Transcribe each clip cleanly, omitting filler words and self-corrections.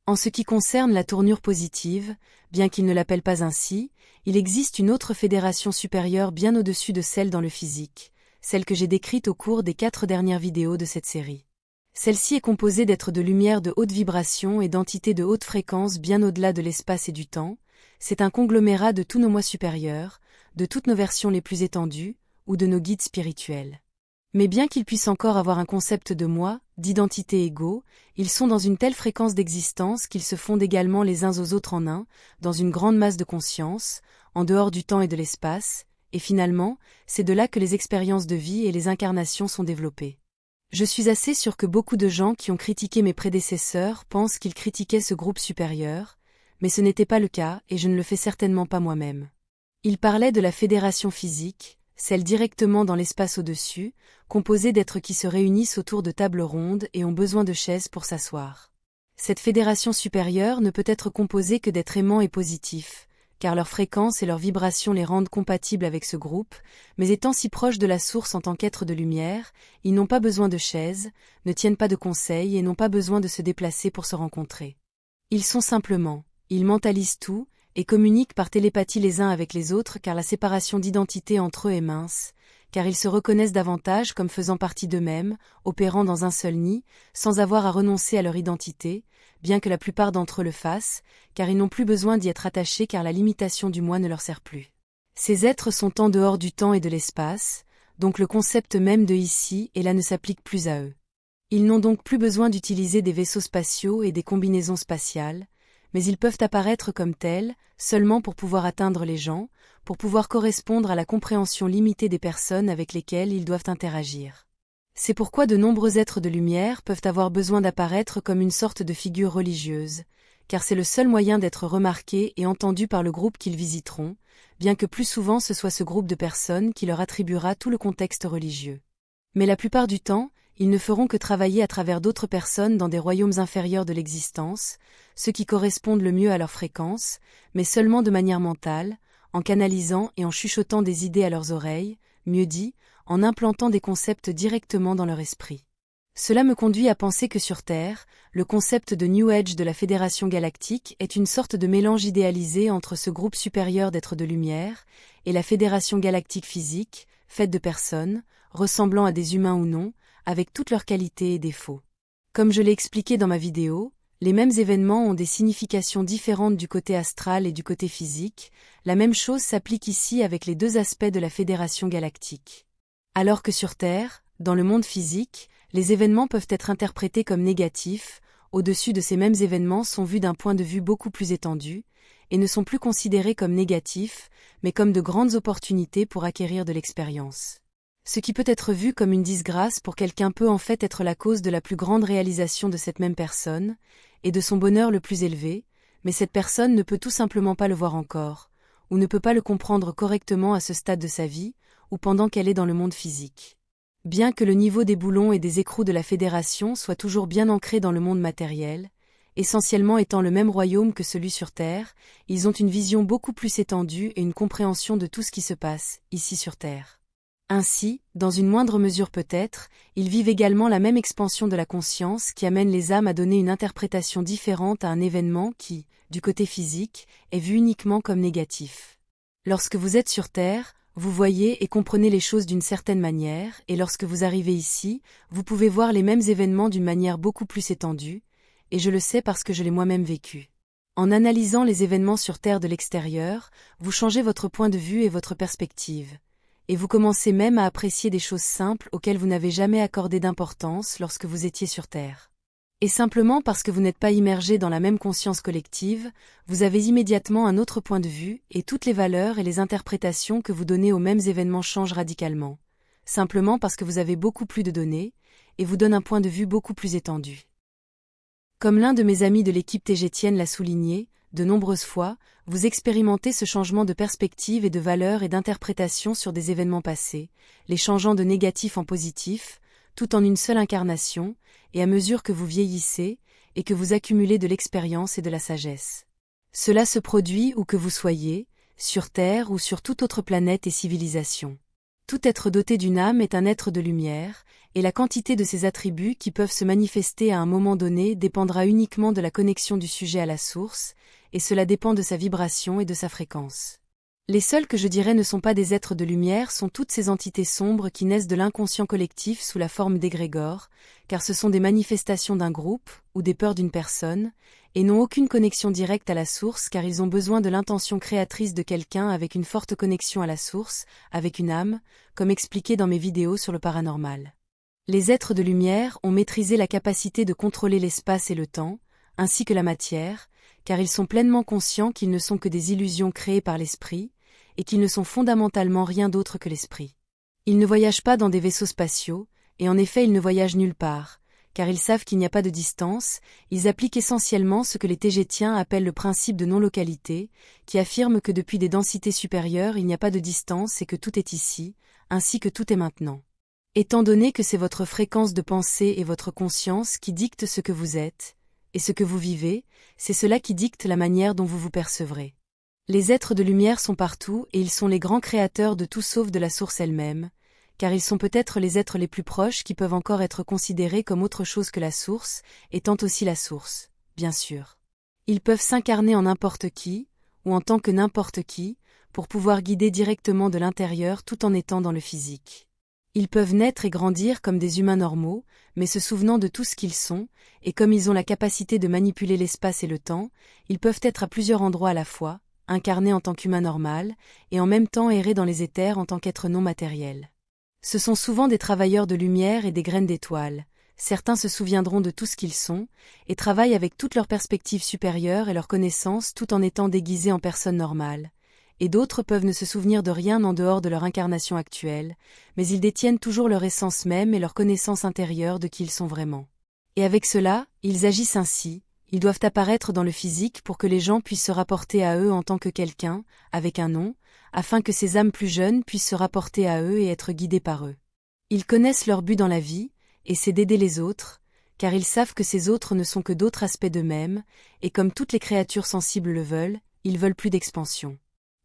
En ce qui concerne la tournure positive, bien qu'il ne l'appelle pas ainsi, il existe une autre fédération supérieure bien au-dessus de celle dans le physique, celle que j'ai décrite au cours des 4 dernières vidéos de cette série. Celle-ci est composée d'êtres de lumière de haute vibration et d'entités de haute fréquence bien au-delà de l'espace et du temps. C'est un conglomérat de tous nos moi supérieurs, de toutes nos versions les plus étendues, ou de nos guides spirituels. Mais bien qu'ils puissent encore avoir un concept de moi, d'identité égaux, ils sont dans une telle fréquence d'existence qu'ils se fondent également les uns aux autres en un, dans une grande masse de conscience, en dehors du temps et de l'espace, et finalement, c'est de là que les expériences de vie et les incarnations sont développées. Je suis assez sûr que beaucoup de gens qui ont critiqué mes prédécesseurs pensent qu'ils critiquaient ce groupe supérieur, mais ce n'était pas le cas et je ne le fais certainement pas moi-même. Ils parlaient de la fédération physique, celle directement dans l'espace au-dessus, composée d'êtres qui se réunissent autour de tables rondes et ont besoin de chaises pour s'asseoir. Cette fédération supérieure ne peut être composée que d'êtres aimants et positifs, car leur fréquence et leur vibration les rendent compatibles avec ce groupe, mais étant si proches de la source en tant qu'êtres de lumière, ils n'ont pas besoin de chaises, ne tiennent pas de conseils et n'ont pas besoin de se déplacer pour se rencontrer. Ils sont simplement, ils mentalisent tout, et communiquent par télépathie les uns avec les autres car la séparation d'identité entre eux est mince, car ils se reconnaissent davantage comme faisant partie d'eux-mêmes, opérant dans un seul nid, sans avoir à renoncer à leur identité, bien que la plupart d'entre eux le fassent, car ils n'ont plus besoin d'y être attachés car la limitation du moi ne leur sert plus. Ces êtres sont en dehors du temps et de l'espace, donc le concept même de ici et là ne s'applique plus à eux. Ils n'ont donc plus besoin d'utiliser des vaisseaux spatiaux et des combinaisons spatiales, mais ils peuvent apparaître comme tels, seulement pour pouvoir atteindre les gens, pour pouvoir correspondre à la compréhension limitée des personnes avec lesquelles ils doivent interagir. C'est pourquoi de nombreux êtres de lumière peuvent avoir besoin d'apparaître comme une sorte de figure religieuse, car c'est le seul moyen d'être remarqués et entendus par le groupe qu'ils visiteront, bien que plus souvent ce soit ce groupe de personnes qui leur attribuera tout le contexte religieux. Mais la plupart du temps, ils ne feront que travailler à travers d'autres personnes dans des royaumes inférieurs de l'existence, ceux qui correspondent le mieux à leur fréquence, mais seulement de manière mentale, en canalisant et en chuchotant des idées à leurs oreilles, mieux dit, en implantant des concepts directement dans leur esprit. Cela me conduit à penser que sur Terre, le concept de New Age de la Fédération Galactique est une sorte de mélange idéalisé entre ce groupe supérieur d'êtres de lumière et la Fédération Galactique physique, faite de personnes, ressemblant à des humains ou non, avec toutes leurs qualités et défauts. Comme je l'ai expliqué dans ma vidéo, les mêmes événements ont des significations différentes du côté astral et du côté physique, la même chose s'applique ici avec les deux aspects de la Fédération Galactique. Alors que sur Terre, dans le monde physique, les événements peuvent être interprétés comme négatifs, au-dessus de ces mêmes événements sont vus d'un point de vue beaucoup plus étendu, et ne sont plus considérés comme négatifs, mais comme de grandes opportunités pour acquérir de l'expérience. Ce qui peut être vu comme une disgrâce pour quelqu'un peut en fait être la cause de la plus grande réalisation de cette même personne, et de son bonheur le plus élevé, mais cette personne ne peut tout simplement pas le voir encore, ou ne peut pas le comprendre correctement à ce stade de sa vie, ou pendant qu'elle est dans le monde physique. Bien que le niveau des boulons et des écrous de la Fédération soit toujours bien ancré dans le monde matériel, essentiellement étant le même royaume que celui sur Terre, ils ont une vision beaucoup plus étendue et une compréhension de tout ce qui se passe, ici sur Terre. Ainsi, dans une moindre mesure peut-être, ils vivent également la même expansion de la conscience qui amène les âmes à donner une interprétation différente à un événement qui, du côté physique, est vu uniquement comme négatif. Lorsque vous êtes sur Terre, vous voyez et comprenez les choses d'une certaine manière, et lorsque vous arrivez ici, vous pouvez voir les mêmes événements d'une manière beaucoup plus étendue, et je le sais parce que je l'ai moi-même vécu. En analysant les événements sur Terre de l'extérieur, vous changez votre point de vue et votre perspective. Et vous commencez même à apprécier des choses simples auxquelles vous n'avez jamais accordé d'importance lorsque vous étiez sur Terre. Et simplement parce que vous n'êtes pas immergé dans la même conscience collective, vous avez immédiatement un autre point de vue, et toutes les valeurs et les interprétations que vous donnez aux mêmes événements changent radicalement, simplement parce que vous avez beaucoup plus de données, et vous donne un point de vue beaucoup plus étendu. Comme l'un de mes amis de l'équipe TGTienne l'a souligné, de nombreuses fois, vous expérimentez ce changement de perspective et de valeur et d'interprétation sur des événements passés, les changeant de négatif en positif, tout en une seule incarnation, et à mesure que vous vieillissez, et que vous accumulez de l'expérience et de la sagesse. Cela se produit où que vous soyez, sur Terre ou sur toute autre planète et civilisation. Tout être doté d'une âme est un être de lumière, et la quantité de ces attributs qui peuvent se manifester à un moment donné dépendra uniquement de la connexion du sujet à la source, et cela dépend de sa vibration et de sa fréquence. Les seuls que je dirais ne sont pas des êtres de lumière sont toutes ces entités sombres qui naissent de l'inconscient collectif sous la forme d'égrégores, car ce sont des manifestations d'un groupe, ou des peurs d'une personne, et n'ont aucune connexion directe à la source car ils ont besoin de l'intention créatrice de quelqu'un avec une forte connexion à la source, avec une âme, comme expliqué dans mes vidéos sur le paranormal. Les êtres de lumière ont maîtrisé la capacité de contrôler l'espace et le temps, ainsi que la matière, car ils sont pleinement conscients qu'ils ne sont que des illusions créées par l'esprit, et qu'ils ne sont fondamentalement rien d'autre que l'esprit. Ils ne voyagent pas dans des vaisseaux spatiaux, et en effet ils ne voyagent nulle part, car ils savent qu'il n'y a pas de distance, ils appliquent essentiellement ce que les Tégétiens appellent le principe de non-localité, qui affirme que depuis des densités supérieures il n'y a pas de distance et que tout est ici, ainsi que tout est maintenant. Étant donné que c'est votre fréquence de pensée et votre conscience qui dictent ce que vous êtes, et ce que vous vivez, c'est cela qui dicte la manière dont vous vous percevrez. Les êtres de lumière sont partout et ils sont les grands créateurs de tout sauf de la source elle-même, car ils sont peut-être les êtres les plus proches qui peuvent encore être considérés comme autre chose que la source, étant aussi la source, bien sûr. Ils peuvent s'incarner en n'importe qui, ou en tant que n'importe qui, pour pouvoir guider directement de l'intérieur tout en étant dans le physique. Ils peuvent naître et grandir comme des humains normaux, mais se souvenant de tout ce qu'ils sont, et comme ils ont la capacité de manipuler l'espace et le temps, ils peuvent être à plusieurs endroits à la fois, incarnés en tant qu'humains normal, et en même temps errer dans les éthers en tant qu'êtres non matériels. Ce sont souvent des travailleurs de lumière et des graines d'étoiles. Certains se souviendront de tout ce qu'ils sont, et travaillent avec toute leur perspective supérieure et leur connaissance tout en étant déguisés en personnes normales. Et d'autres peuvent ne se souvenir de rien en dehors de leur incarnation actuelle, mais ils détiennent toujours leur essence même et leur connaissance intérieure de qui ils sont vraiment. Et avec cela, ils agissent ainsi, ils doivent apparaître dans le physique pour que les gens puissent se rapporter à eux en tant que quelqu'un, avec un nom, afin que ces âmes plus jeunes puissent se rapporter à eux et être guidées par eux. Ils connaissent leur but dans la vie, et c'est d'aider les autres, car ils savent que ces autres ne sont que d'autres aspects d'eux-mêmes, et comme toutes les créatures sensibles le veulent, ils veulent plus d'expansion.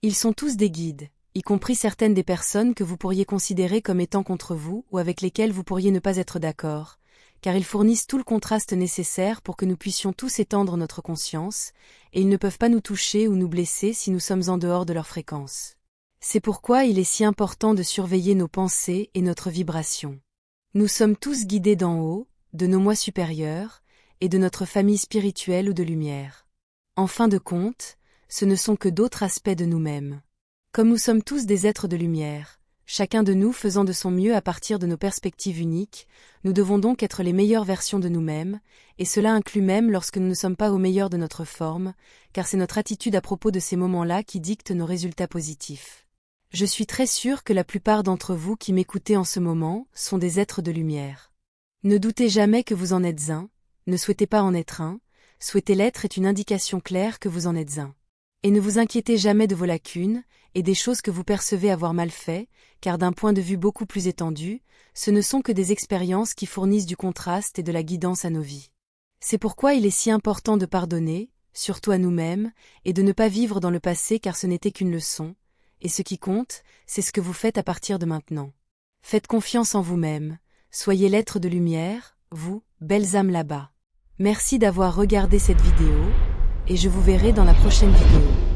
Ils sont tous des guides, y compris certaines des personnes que vous pourriez considérer comme étant contre vous ou avec lesquelles vous pourriez ne pas être d'accord, car ils fournissent tout le contraste nécessaire pour que nous puissions tous étendre notre conscience, et ils ne peuvent pas nous toucher ou nous blesser si nous sommes en dehors de leur fréquence. C'est pourquoi il est si important de surveiller nos pensées et notre vibration. Nous sommes tous guidés d'en haut, de nos moi supérieurs, et de notre famille spirituelle ou de lumière. En fin de compte, ce ne sont que d'autres aspects de nous-mêmes. Comme nous sommes tous des êtres de lumière, chacun de nous faisant de son mieux à partir de nos perspectives uniques, nous devons donc être les meilleures versions de nous-mêmes, et cela inclut même lorsque nous ne sommes pas au meilleur de notre forme, car c'est notre attitude à propos de ces moments-là qui dicte nos résultats positifs. Je suis très sûre que la plupart d'entre vous qui m'écoutez en ce moment sont des êtres de lumière. Ne doutez jamais que vous en êtes un, ne souhaitez pas en être un, souhaiter l'être est une indication claire que vous en êtes un. Et ne vous inquiétez jamais de vos lacunes, et des choses que vous percevez avoir mal fait, car d'un point de vue beaucoup plus étendu, ce ne sont que des expériences qui fournissent du contraste et de la guidance à nos vies. C'est pourquoi il est si important de pardonner, surtout à nous-mêmes, et de ne pas vivre dans le passé car ce n'était qu'une leçon, et ce qui compte, c'est ce que vous faites à partir de maintenant. Faites confiance en vous-même, soyez l'être de lumière, vous, belles âmes là-bas. Merci d'avoir regardé cette vidéo, et je vous verrai dans la prochaine vidéo.